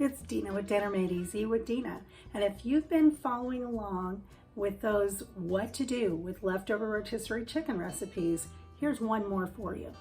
It's Dina with Dinner Made Easy with Dina. And if you've been following along with those what to do with leftover rotisserie chicken recipes, here's one more for you.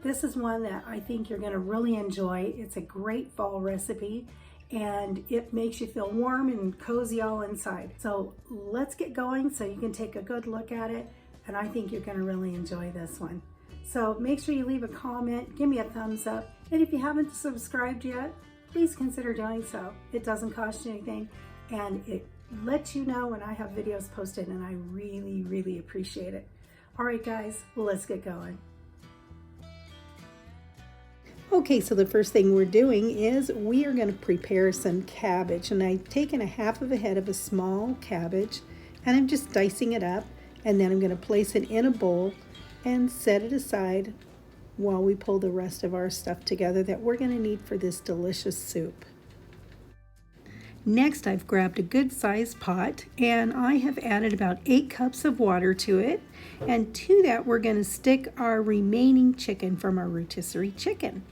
This is one that I think you're going to really enjoy. It's a great fall recipe and it makes you feel warm and cozy all inside. So let's get going so you can take a good look at it, and I think you're going to really enjoy this one. So make sure you leave a comment, give me a thumbs up, and if you haven't subscribed yet, please consider doing so. It doesn't cost you anything, and it lets you know when I have videos posted, and I really, really appreciate it. All right, guys, let's get going. Okay, so the first thing we're doing is we are going to prepare some cabbage, and I've taken a half of a head of a small cabbage, and I'm just dicing it up, and then I'm going to place it in a bowl and set it aside while we pull the rest of our stuff together that we're going to need for this delicious soup. Next, I've grabbed a good sized pot and I have added about 8 cups of water to it, and to that we're going to stick our remaining chicken from our rotisserie chicken.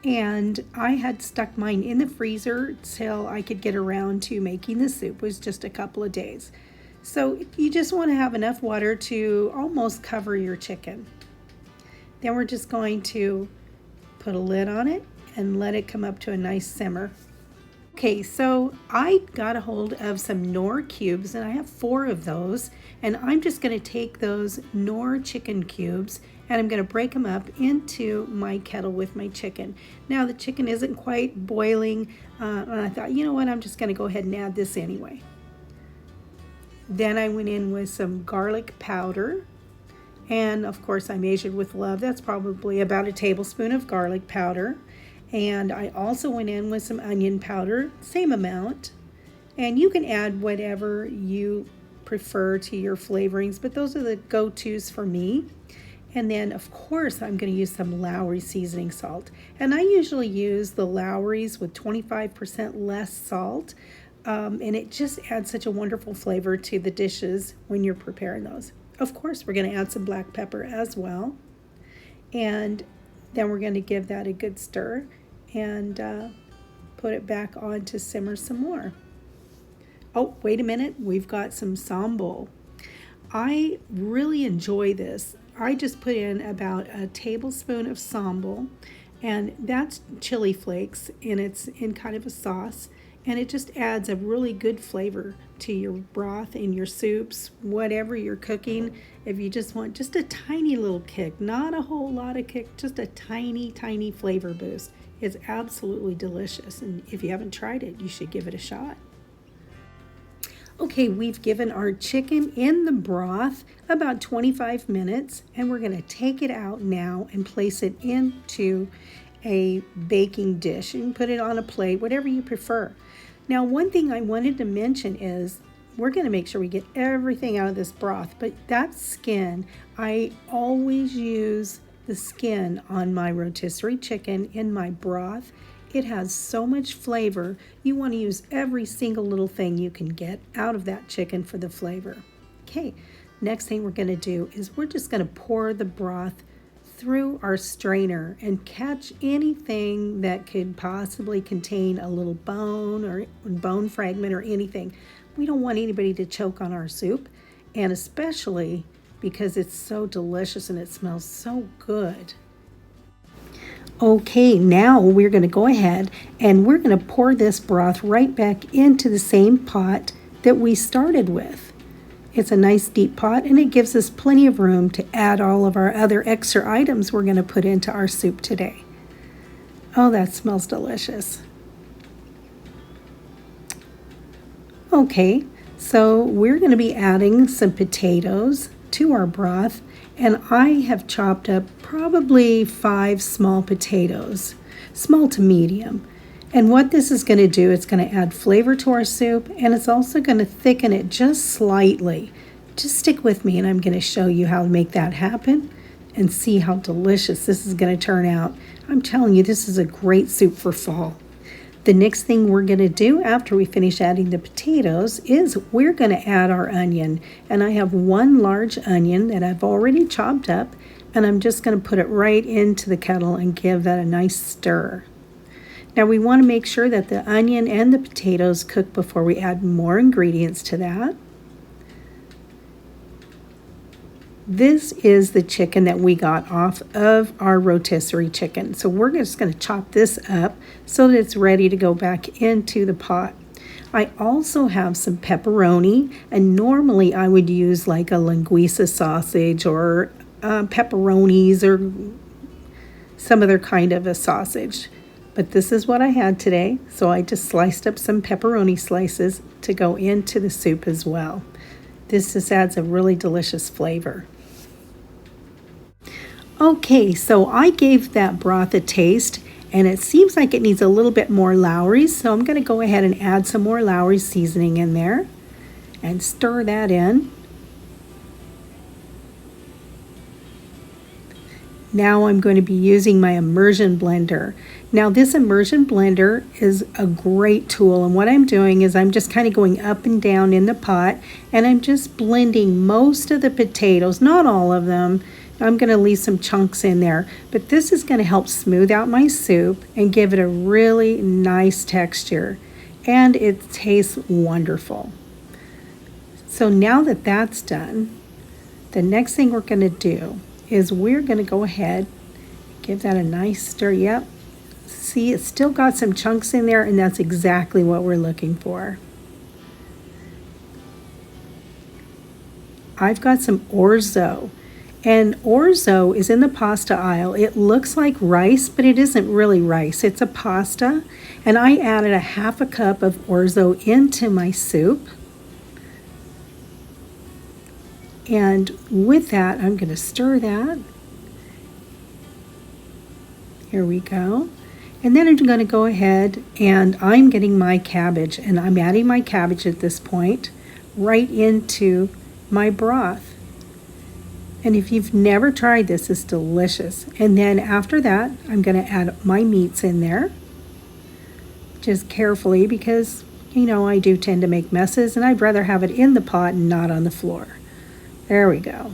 And I had stuck mine in the freezer till I could get around to making the soup. It was just a couple of days. So you just want to have enough water to almost cover your chicken. Then we're just going to put a lid on it and let it come up to a nice simmer. Okay, so I got a hold of some Knorr cubes, and I have 4 of those, and I'm just going to take those Knorr chicken cubes and I'm going to break them up into my kettle with my chicken. Now the chicken isn't quite boiling, and I thought, you know what, I'm just going to go ahead and add this anyway. Then I went in with some garlic powder, and of course I measured with love. That's probably about a tablespoon of garlic powder. And I also went in with some onion powder, same amount. And you can add whatever you prefer to your flavorings, but those are the go-tos for me. And then of course I'm going to use some Lawry seasoning salt. And I usually use the Lawry's with 25% less salt. And it just adds such a wonderful flavor to the dishes when you're preparing those. Of course, we're going to add some black pepper as well. And then we're going to give that a good stir and put it back on to simmer some more. Oh, wait a minute. We've got some sambal. I really enjoy this. I just put in about a tablespoon of sambal, and that's chili flakes, and it's in kind of a sauce. And it just adds a really good flavor to your broth and your soups, whatever you're cooking. If you just want just a tiny little kick, not a whole lot of kick, just a tiny, tiny flavor boost. It's absolutely delicious. And if you haven't tried it, you should give it a shot. Okay, we've given our chicken in the broth about 25 minutes, and we're going to take it out now and place it into a baking dish. You can put it on a plate, whatever you prefer. Now, one thing I wanted to mention is we're going to make sure we get everything out of this broth, but that skin, I always use the skin on my rotisserie chicken in my broth. It has so much flavor. You want to use every single little thing you can get out of that chicken for the flavor. Okay, next thing we're going to do is we're just going to pour the broth through our strainer and catch anything that could possibly contain a little bone or bone fragment or anything. We don't want anybody to choke on our soup, and especially because it's so delicious and it smells so good. Okay, now we're going to go ahead and we're going to pour this broth right back into the same pot that we started with. It's a nice deep pot, and it gives us plenty of room to add all of our other extra items we're going to put into our soup today. Oh, that smells delicious. Okay, so we're going to be adding some potatoes to our broth, and I have chopped up probably 5 small potatoes, small to medium. And what this is going to do, it's going to add flavor to our soup, and it's also going to thicken it just slightly. Just stick with me, and I'm going to show you how to make that happen and see how delicious this is going to turn out. I'm telling you, this is a great soup for fall. The next thing we're going to do after we finish adding the potatoes is we're going to add our onion. And I have 1 large onion that I've already chopped up, and I'm just going to put it right into the kettle and give that a nice stir. Now we want to make sure that the onion and the potatoes cook before we add more ingredients to that. This is the chicken that we got off of our rotisserie chicken. So we're just going to chop this up so that it's ready to go back into the pot. I also have some pepperoni, and normally I would use like a linguiça sausage or pepperonis or some other kind of a sausage. But this is what I had today, so I just sliced up some pepperoni slices to go into the soup as well. This just adds a really delicious flavor. Okay, so I gave that broth a taste, and it seems like it needs a little bit more Lawry's, so I'm going to go ahead and add some more Lawry's seasoning in there and stir that in. Now I'm going to be using my immersion blender. Now this immersion blender is a great tool, and what I'm doing is I'm just kind of going up and down in the pot, and I'm just blending most of the potatoes, not all of them. I'm going to leave some chunks in there, but this is going to help smooth out my soup and give it a really nice texture, and it tastes wonderful. So now that that's done, the next thing we're going to do is we're going to go ahead, give that a nice stir. Yep, see, it's still got some chunks in there, and that's exactly what we're looking for. I've got some orzo. And orzo is in the pasta aisle. It looks like rice, but it isn't really rice. It's a pasta. And I added a half a cup of orzo into my soup. And with that, I'm going to stir that. Here we go. And then I'm going to go ahead and I'm getting my cabbage. And I'm adding my cabbage at this point right into my broth. And if you've never tried this, it's delicious. And then after that, I'm going to add my meats in there. Just carefully, because, you know, I do tend to make messes, and I'd rather have it in the pot and not on the floor. There we go.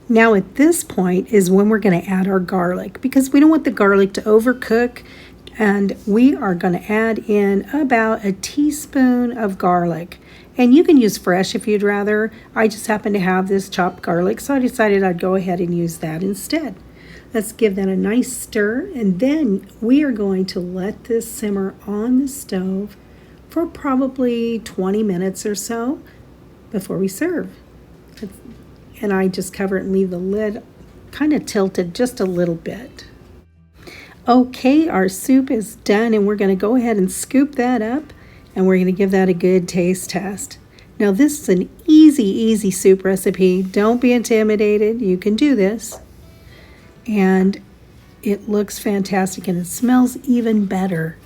Now at this point is when we're going to add our garlic, because we don't want the garlic to overcook. And we are going to add in about a teaspoon of garlic. And you can use fresh if you'd rather. I just happen to have this chopped garlic, so I decided I'd go ahead and use that instead. Let's give that a nice stir, and then we are going to let this simmer on the stove for probably 20 minutes or so before we serve. And I just cover it and leave the lid kind of tilted just a little bit. Okay, our soup is done, and we're going to go ahead and scoop that up, and we're going to give that a good taste test. Now this is an easy soup recipe. Don't be intimidated. You can do this. And it looks fantastic, and it smells even better.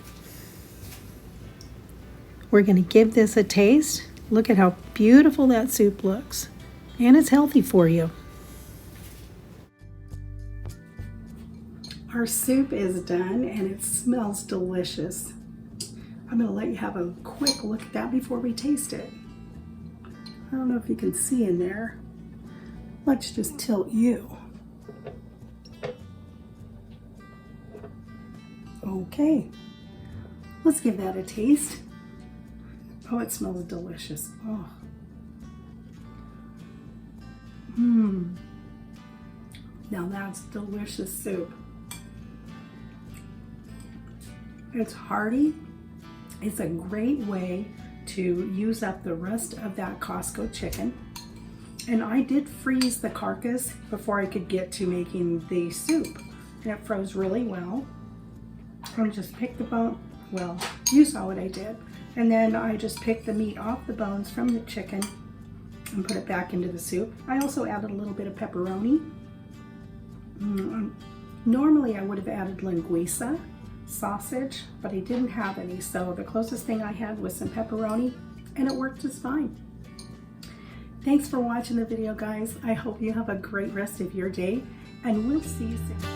We're going to give this a taste. Look at how beautiful that soup looks. And it's healthy for you. Our soup is done, and it smells delicious. I'm going to let you have a quick look at that before we taste it. I don't know if you can see in there. Let's just tilt you. Okay, let's give that a taste. Oh, it smells delicious. Oh. Now that's delicious soup. It's hearty. It's a great way to use up the rest of that Costco chicken. And I did freeze the carcass before I could get to making the soup. And it froze really well. I just picked the bone, well, you saw what I did. And then I just picked the meat off the bones from the chicken and put it back into the soup. I also added a little bit of pepperoni. Normally I would have added linguiça sausage, but I didn't have any, so the closest thing I had was some pepperoni, and it worked just fine. Thanks for watching the video, guys. I hope you have a great rest of your day, and we'll see you soon.